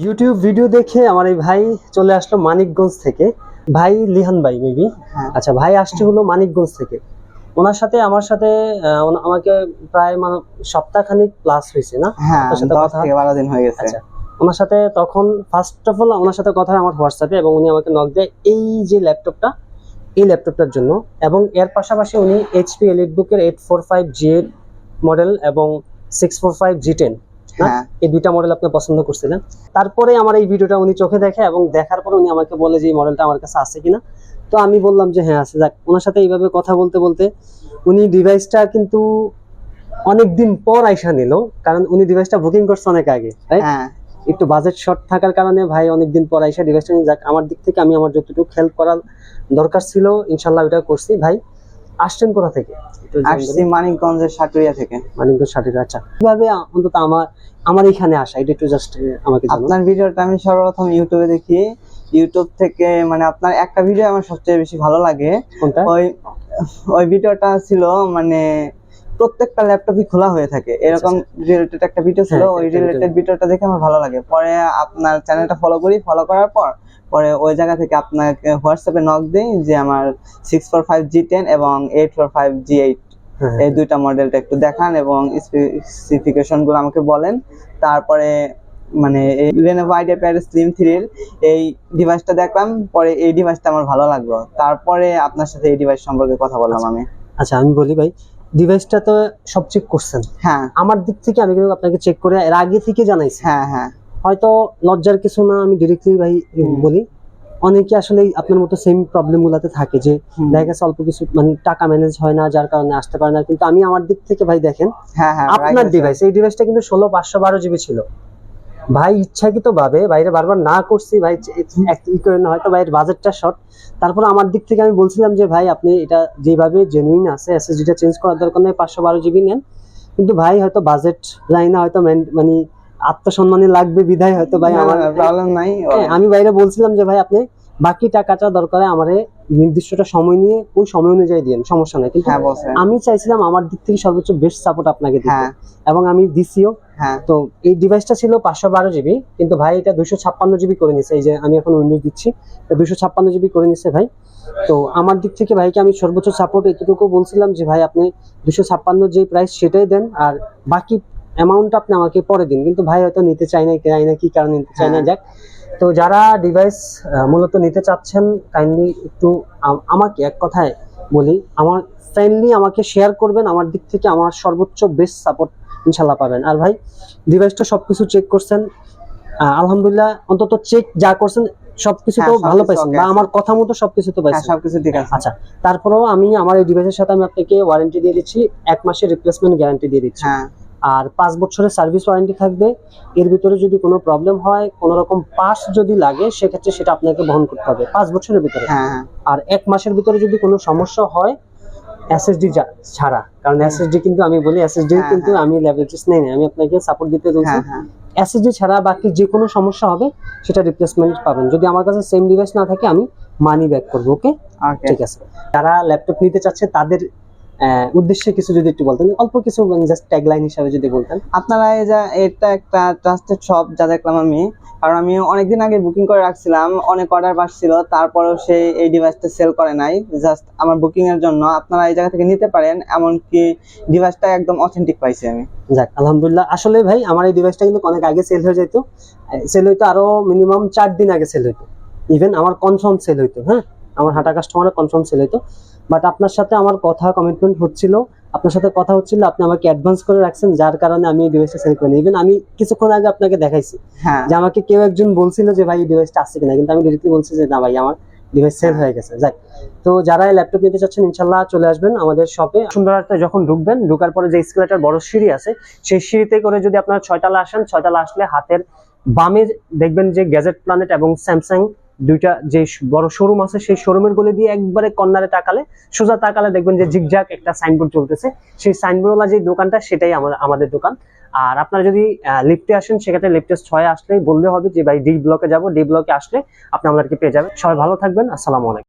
YouTube video দেখে আমার এই ভাই চলে আসলো মানিকগঞ্জ থেকে। ভাই লিহান ভাই মেবি। আচ্ছা, ভাই আসছে হলো মানিকগঞ্জ থেকে। ওনার সাথে আমার সাথে আমাকে প্রায় সপ্তাহখানিক প্লাস হয়েছে না? হ্যাঁ, ওনার সাথে 10 কথা থেকে 12 দিন হয়ে গেছে। আচ্ছা, ওনার সাথে তখন ফার্স্ট অফ অল ওনার সাথে কথা হয় আমার হোয়াটসঅ্যাপে, এবং উনি আমাকে নক দেয় এই যে ল্যাপটপটা, এই ল্যাপটপটার জন্য। এবং এর পাশাপাশি উনি এইচপি এলিটবুকের 845G8 মডেল এবং 645G10 না, এই দুইটা মডেল আপনি পছন্দ করছিলেন। তারপরে আমার এই ভিডিওটা উনি চোখে দেখে এবং দেখার পরে উনি আমাকে বলে যে এই মডেলটা আমার কাছে আছে কিনা। তো আমি বললাম যে হ্যাঁ আছে। যাক, ওনার সাথে এইভাবে কথা বলতে বলতে উনি ডিভাইসটা কিন্তু অনেকদিন পর আইসা নিল, কারণ উনি ডিভাইসটা বুকিং করছে অনেক আগে, একটু বাজেট শর্ট থাকার কারণে ভাই অনেকদিন পর আইসা ডিভাইসটা নিয়ে। যাক, আমার দিক থেকে আমি আমার যতটুকু হেল্প করার দরকার ছিল ইনশাল্লাহ ওটা করছি। ভাই আসছেন কোথা থেকে? আসছি মানিকগঞ্জের সাটুরিয়া থেকে। মানিকগঞ্জ সাটুরিয়া। আচ্ছা, কিভাবে অন্তত আমার এখানে আসা এটা একটু জাস্ট আমাকে জানান। আপনার ভিডিওটা আমি সর্বপ্রথম ইউটিউবে দেখি। ইউটিউব থেকে মানে আপনার একটা ভিডিও আমার সবচেয়ে বেশি ভালো লাগে। কোনটা? ওই ভিডিওটা ছিল মানে প্রত্যেকটা ল্যাপটপই খোলা হয়ে থাকে এরকম রিলেটেড একটা ভিডিও ছিল। ওই রিলেটেড ভিডিওটা দেখে আমার ভালো লাগে। পরে আপনার চ্যানেলটা ফলো করি। ফলো করার পরে ওই জায়গা থেকে আপনাকে হোয়াটসঅ্যাপে নক দেই যে আমার 645G10 এবং 845G8 এই দুইটা মডেলটা একটু দেখান এবং স্পেসিফিকেশন গুলো আমাকে বলেন। তারপরে মানে এই Lenovo IdeaPad Slim 3 এর এই ডিভাইসটা দেখলাম, পরে এই ডিভাইসটা আমার ভালো লাগলো। তারপরে আপনার সাথে এই ডিভাইস সম্পর্কে কথা বললাম আমি। আচ্ছা, আমি বলি ভাই, ডিভাইসটা তো সব চেক করছেন। হ্যাঁ, আমার দিক থেকে আমি কিন্তু আপনাকে চেক করে এর আগে থেকে জানাইছি। হ্যাঁ, হয়তো লজ্জার কিছু না, আমি ডিরেক্টলি ভাই বলি। অনেকে আসলে আপনার মতো সেম প্রবলেম গুলাতে থাকে যে দেখা গেছে অল্প কিছু মানে টাকা ম্যানেজ হয় না, যার কারণে আসতে পারে না। কিন্তু আমি আমার দিক থেকে ভাই দেখেন, আপনার ডিভাইস, এই ডিভাইসটা কিন্তু 16512GB ছিল। ভাই ইচ্ছাকৃত ভাবে বাইরে বারবার না করছি ভাই, হয়তো ভাইয়ের বাজেটটা শর্ট। তারপর আমার দিক থেকে আমি বলছিলাম যে ভাই আপনি এটা যেভাবে জেনুইন আছে এসএসডিটা চেঞ্জ করার দরকার নেই, 512GB নেন। কিন্তু ভাই হয়তো বাজেট যাই না, হয়তো মানে আত্মসম্মানে লাগবে বিধায় হয়তো ভাই আমার প্রবলেম নাই। আমি বাইরে বলছিলাম যে ভাই আপনি বাকি টাকাটা দরকারে আমারে নির্দিষ্টটা সময় নিয়ে ওই সময় অনুযায়ী দিন, সমস্যা নাই। কিন্তু আমি চাইছিলাম আমার দিক থেকে সর্বোচ্চ বেস্ট সাপোর্ট আপনাকে দিতে, এবং আমি দিছিও। তো এই ডিভাইসটা ছিল 512GB, কিন্তু ভাই এটা 256GB করে নিছে। এই যে আমি এখন উইন্ডোজ দিচ্ছি, 256GB করে নিছে ভাই। তো আমার দিক থেকে ভাইকে আমি সর্বোচ্চ সাপোর্ট এতটুকু বলছিলাম যে ভাই আপনি 256 যে প্রাইস সেটাই দেন, আর বাকি অ্যামাউন্টটা আপনি আমাকে পরে দিন। কিন্তু ভাই হয়তো নিতে চাই না, কি কারণে নিতে চাই না। যাক, তো যারা ডিভাইস মূলত নিতে চাচ্ছেন কাইন্ডলি একটু আমাকে এক কথায় বলি, আমার ফ্রেন্ডলি আমাকে শেয়ার করবেন। আমার দিক থেকে আমার সর্বোচ্চ বেস্ট সাপোর্ট ইনশাল্লাহ পাবেন। আর ভাই ডিভাইসটা সবকিছু চেক করছেন আলহামদুলিল্লাহ, অন্তত চেক যা করছেন সবকিছু তো ভালো পাইছেন, বা আমার কথা মতো সবকিছু তো পাইছেন? সবকিছু ঠিক আছে। আচ্ছা, তারপরেও আমি আমার এই ডিভাইসের সাথে আমি আপনাকে ওয়ারেন্টি দিয়ে দিচ্ছি, 1 মাসের রিপ্লেসমেন্ট গ্যারান্টি দিয়ে দিচ্ছি, আর 5 বছরের সার্ভিস ওয়ারেন্টি থাকবে। এর ভিতরে যদি কোনো প্রবলেম হয়, কোনো রকম পার্টস যদি লাগে, সেক্ষেত্রে সেটা আপনাকে বহন করতে হবে 5 বছরের ভিতরে। আর 1 মাসের ভিতরে যদি কোনো সমস্যা হয় এসএসডি ছাড়া, কারণ এসএসডি কিন্তু আমি বলি এসএসডি কিন্তু আমি ল্যাবরেটরিজ নেই না, আমি আপনাকে সাপোর্ট দিতে বলছি। এসএসডি ছাড়া বাকি যে কোনো সমস্যা হবে সেটা রিপ্লেসমেন্ট পাবেন। যদি আমার কাছে সেম ডিভাইস না থাকে আমি মানি ব্যাক করবো। ওকে, ঠিক আছে। যারা ল্যাপটপ নিতে চাচ্ছে তাদের উদ্দেশ্যে কিছু যদি একটু বলতেন, অল্প কিছু জাস্ট ট্যাগলাইন হিসেবে যদি বলতেন। আপনারা এটা একটা ট্রাস্টেড শপ যা দেখলাম আমি, কারণ আমি অনেকদিন আগে বুকিং করে রাখছিলাম, অনেক অর্ডার পাচ্ছিল, তারপরেও সে এই ডিভাইসটা সেল করে নাই জাস্ট আমার বুকিং এর জন্য। আপনারা এই জায়গা থেকে নিতে পারেন, এমনকি ডিভাইসটা একদম অথেন্টিক পাইছি আমি। যাক, আলহামদুলিল্লাহ। আসলে ভাই আমার এই ডিভাইসটা কিন্তু অনেক আগে সেল হয়ে যেত, সেল হইতো আরো মিনিমাম 4 দিন আগে সেল হইতো, ইভেন আমার কনফার্ম সেল হইতো। হ্যাঁ, আমার হাঁটা কাস্টমারের কনফার্ম সেল হইতো। বাট আপনার সাথে আমার কথা কমিটমেন্ট হচ্ছিল, আপনার সাথে কথা হচ্ছিল, আপনি আমাকে অ্যাডভান্স করে রাখছেন, যার কারণে আমি এই ডিভাইসটা সেল করিনি। ইভেন আমি কিছুক্ষণ আগে আপনাকে দেখাইছি যে আমাকে কেউ একজন বলছিল যে ভাই এই ডিভাইসটা আছে কিনা, কিন্তু আমি ডিরেক্টলি বলছি যে না ভাই আমার ডিভাইস সেল হয়ে গেছে। যাক, তো যারা ল্যাপটপ নিতে চাচ্ছেন ইনশাল্লাহ চলে আসবেন আমাদের শপে। সুন্দরতা যখন ঢুকবেন, ঢুকার পরে যে স্কেলেটার বড় সিঁড়ি আছে, সেই সিঁড়িতে করে যদি আপনারা 6 তলা আসেন, 6 তলা আসলে হাতের বামে দেখবেন যে গ্যাজেট প্ল্যানেট এবং স্যামসাং দুইটা যে বড় শোরুম আছে, সেই শোরুমের গলি দিয়ে একবারে কর্নারে তাকালে, সোজা তাকালে দেখবেন যে জিগজাগ একটা সাইনবোর্ড চলতেছে। সেই সাইনবোর্ডওয়ালা যে দোকানটা সেটাই আমাদের দোকান। আর আপনারা যদি লিফটে আসেন, সেক্ষেত্রে লিফটে 6 আসলেই বললে হবে যে ভাই ডি ব্লকে যাবো। ডি ব্লকে আসলে আপনি আমাদেরকে পেয়ে যাবেন। সবাই ভালো থাকবেন, আসসালামু আলাইকুম।